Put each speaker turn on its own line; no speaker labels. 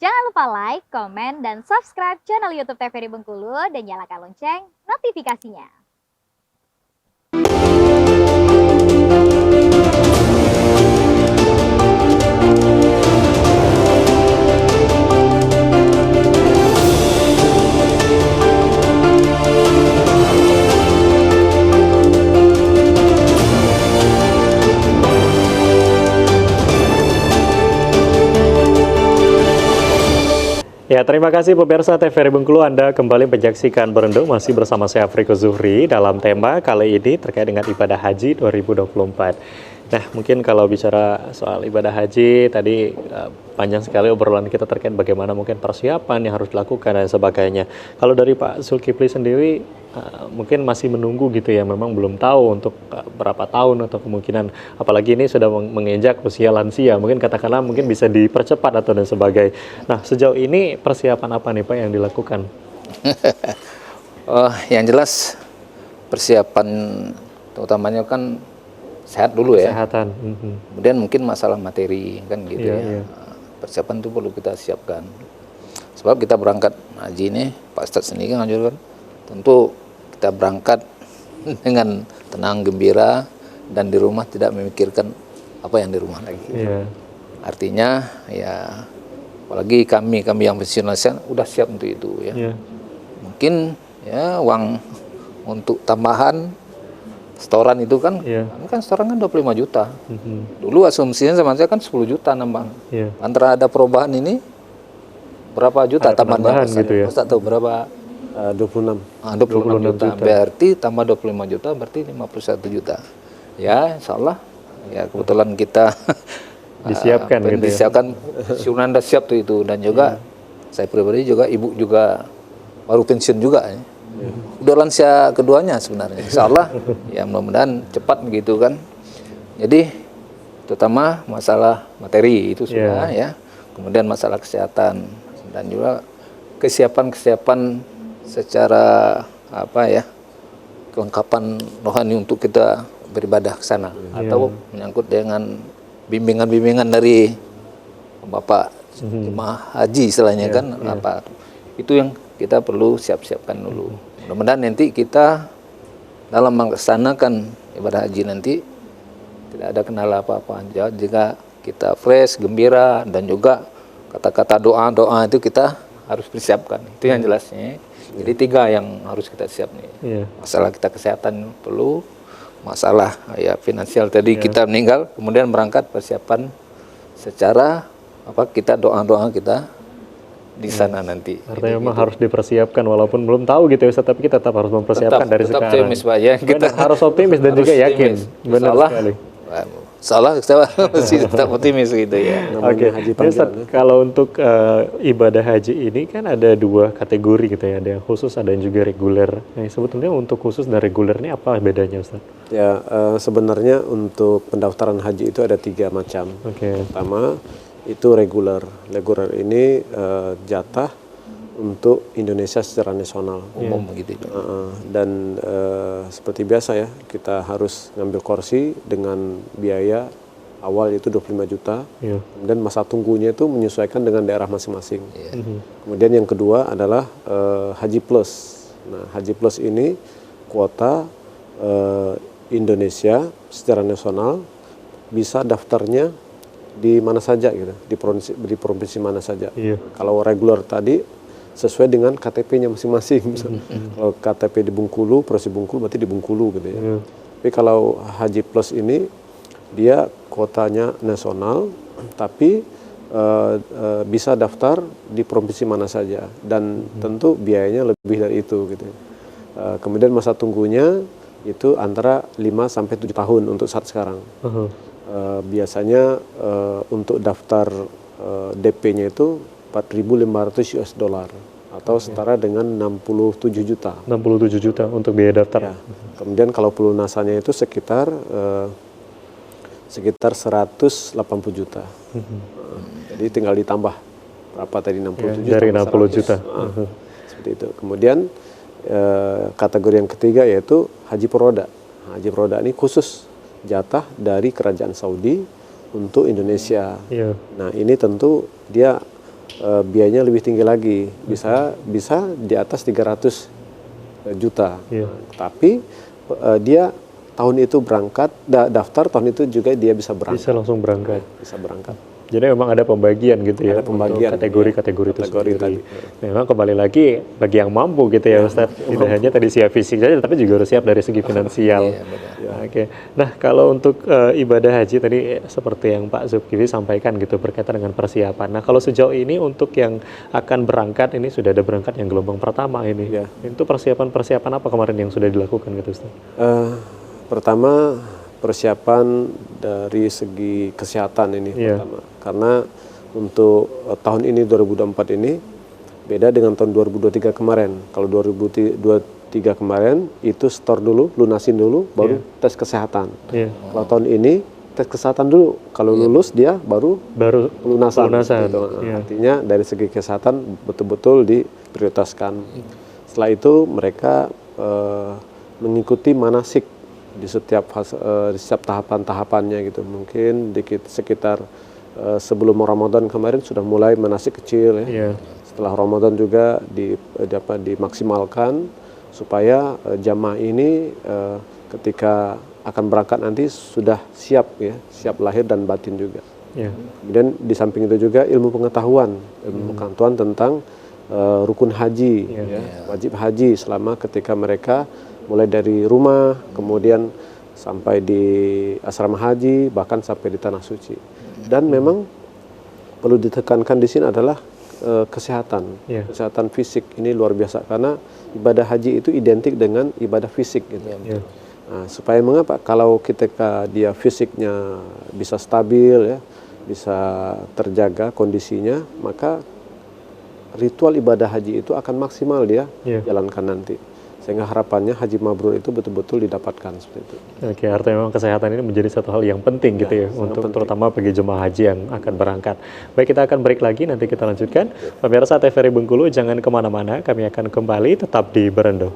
Jangan lupa like, komen, dan subscribe channel YouTube TVRI Bengkulu dan nyalakan lonceng notifikasinya.
Ya, terima kasih pemirsa TVRI Bengkulu, Anda kembali menyaksikan Berendung masih bersama saya Afriko Zuhri dalam tema kali ini terkait dengan ibadah haji 2024. Nah, mungkin kalau bicara soal ibadah haji tadi panjang sekali obrolan kita terkait bagaimana mungkin persiapan yang harus dilakukan dan sebagainya. Kalau dari Pak Zulkifli sendiri mungkin masih menunggu gitu ya, memang belum tahu untuk berapa tahun atau kemungkinan, apalagi ini sudah menginjak usia lansia, mungkin katakanlah mungkin bisa dipercepat atau dan sebagainya. Nah, sejauh ini persiapan apa nih Pak yang dilakukan?
Yang jelas persiapan utamanya kan sehat dulu ya.
Kesehatan.
Kemudian mungkin masalah materi kan gitu
Iya,
ya.
iya.
Persiapan itu perlu kita siapkan. Sebab kita berangkat haji ini, Pak Ustadz sendiri kan ngajarkan, tentu kita berangkat dengan tenang, gembira, dan di rumah tidak memikirkan apa yang di rumah lagi.
Iya.
Artinya ya, apalagi kami yang pensiunan udah siap untuk itu ya.
Iya.
Mungkin ya uang untuk tambahan setoran itu kan,
Iya.
kan setoran kan 25 juta. Dulu asumsinya sama saya kan 10 juta nambah.
Iya.
Antara ada perubahan ini berapa juta
Ada
tambahannya?
penambahan gitu ya.
Ustaz tahu berapa?
26.
26 juta.
juta.
Berarti tambah 25 juta berarti 51 juta. Ya, insya Allah. Ya kebetulan kita
Disiapkan gitu ya.
disiapkan, siunan udah siap tuh itu. Dan juga saya pribadi juga, ibu juga baru pensiun juga ya. Udah lansia keduanya sebenarnya. Insya Allah ya mudah-mudahan cepat gitu kan. Jadi terutama masalah materi itu sudah ya. Kemudian masalah kesehatan dan juga kesiapan secara apa ya, kelengkapan rohani untuk kita beribadah ke sana atau menyangkut dengan bimbingan dari Bapak jemaah haji istilahnya kan apa. Itu yang kita perlu siapkan dulu. Mudah-mudahan nanti kita dalam melaksanakan ibadah haji nanti tidak ada kendala apa-apa. Jika kita fresh, gembira, dan juga kata-kata doa itu kita harus persiapkan. Itu yang jelasnya. Jadi 3 yang harus kita siap nih. Masalah kita kesehatan perlu, masalah ya finansial tadi kita meninggal, kemudian berangkat persiapan secara apa, kita doa kita di sana nanti.
Artinya memang harus dipersiapkan walaupun belum tahu gitu ya Ustaz, tapi kita tetap harus mempersiapkan dari
tetap
sekarang.
optimis Pak ya. Kita
harus optimis dan juga yakin. Benar sekali.
Salah, kita masih tetap optimis gitu ya.
Oke, Ustaz, kalau untuk ibadah haji ini kan ada 2 kategori gitu ya, ada yang khusus, ada yang juga reguler. Nah, sebetulnya untuk khusus dan reguler ini apa bedanya Ustaz?
Ya, sebenarnya untuk pendaftaran haji itu ada 3 macam. Pertama itu reguler. Reguler ini jatah untuk Indonesia secara nasional.
Umum begitu.
Dan seperti biasa ya, kita harus ngambil kursi dengan biaya awal itu 25 juta. Kemudian masa tunggunya itu menyesuaikan dengan daerah masing-masing. Kemudian yang kedua adalah Haji Plus. Nah, Haji Plus ini kuota Indonesia secara nasional, bisa daftarnya di mana saja gitu, di provinsi mana saja. Kalau reguler tadi sesuai dengan KTP-nya masing-masing. Kalau KTP di Bengkulu, Provinsi Bengkulu berarti di Bengkulu gitu ya. Tapi kalau Haji Plus ini dia kuotanya nasional, tapi bisa daftar di provinsi mana saja dan tentu biayanya lebih dari itu gitu. Kemudian masa tunggunya itu antara 5 sampai 7 tahun untuk saat sekarang. Biasanya untuk daftar DP-nya itu 4.500 US dollar atau setara dengan 67 juta.
67 juta untuk biaya daftar.
Kemudian kalau pelunasannya itu sekitar 180 juta. Jadi tinggal ditambah berapa tadi, 67
dari 60 juta.
Seperti itu. Kemudian kategori yang ketiga yaitu Haji Peroda. Haji Peroda ini khusus jatah dari Kerajaan Saudi untuk Indonesia. Nah, ini tentu dia biayanya lebih tinggi lagi, bisa di atas 300 juta.
Iya.
Tapi dia tahun itu berangkat, daftar tahun itu juga dia bisa berangkat.
Bisa langsung berangkat.
Bisa berangkat.
Jadi memang ada pembagian gitu ya,
Ada pembagian,
untuk kategori-kategori itu
kategori
sendiri.
tadi.
Memang kembali lagi bagi yang mampu gitu ya Ustadz, tidak hanya tadi siap fisik saja, tapi juga harus siap dari segi finansial.
Iya, benar.
Oke, nah kalau untuk ibadah haji tadi seperti yang Pak Zulkifli sampaikan gitu berkaitan dengan persiapan. Nah kalau sejauh ini untuk yang akan berangkat ini sudah ada berangkat yang gelombang pertama ini.
Ya.
Itu persiapan apa kemarin yang sudah dilakukan gitu Ustadz?
Pertama persiapan dari segi kesehatan ini
Iya.
pertama. Karena untuk tahun ini 2024 ini beda dengan tahun 2023 kemarin. Kalau 2023 kemarin itu store dulu, lunasin dulu, baru tes kesehatan.
Iya.
Kalau tahun ini tes kesehatan dulu. Kalau lulus dia baru pelunasan. Gitu.
Iya.
Artinya dari segi kesehatan betul-betul diprioritaskan. Setelah itu mereka mengikuti manasik di setiap tahapan-tahapannya gitu. Mungkin sekitar sebelum Ramadan kemarin sudah mulai manasik kecil ya.
Iya.
Setelah Ramadan juga dimaksimalkan supaya jamaah ini ketika akan berangkat nanti sudah siap ya, siap lahir dan batin juga.
Iya.
Kemudian di samping itu juga ilmu pengetahuan tentang rukun haji, ya, wajib haji selama ketika mereka mulai dari rumah, kemudian sampai di asrama haji, bahkan sampai di tanah suci. Dan memang perlu ditekankan di sini adalah kesehatan, kesehatan fisik ini luar biasa karena ibadah haji itu identik dengan ibadah fisik gitu. Nah, supaya mengapa? Kalau ketika dia fisiknya bisa stabil ya, bisa terjaga kondisinya, maka ritual ibadah haji itu akan maksimal dia jalankan nanti. Sehingga harapannya haji mabrur itu betul-betul didapatkan seperti itu.
Oke, artinya memang kesehatan ini menjadi satu hal yang penting gitu ya untuk
penting.
terutama bagi jemaah haji yang akan berangkat. Baik, kita akan break lagi, nanti kita lanjutkan. Pemirsa TVRI Bengkulu, jangan kemana-mana, kami akan kembali tetap di Berendo.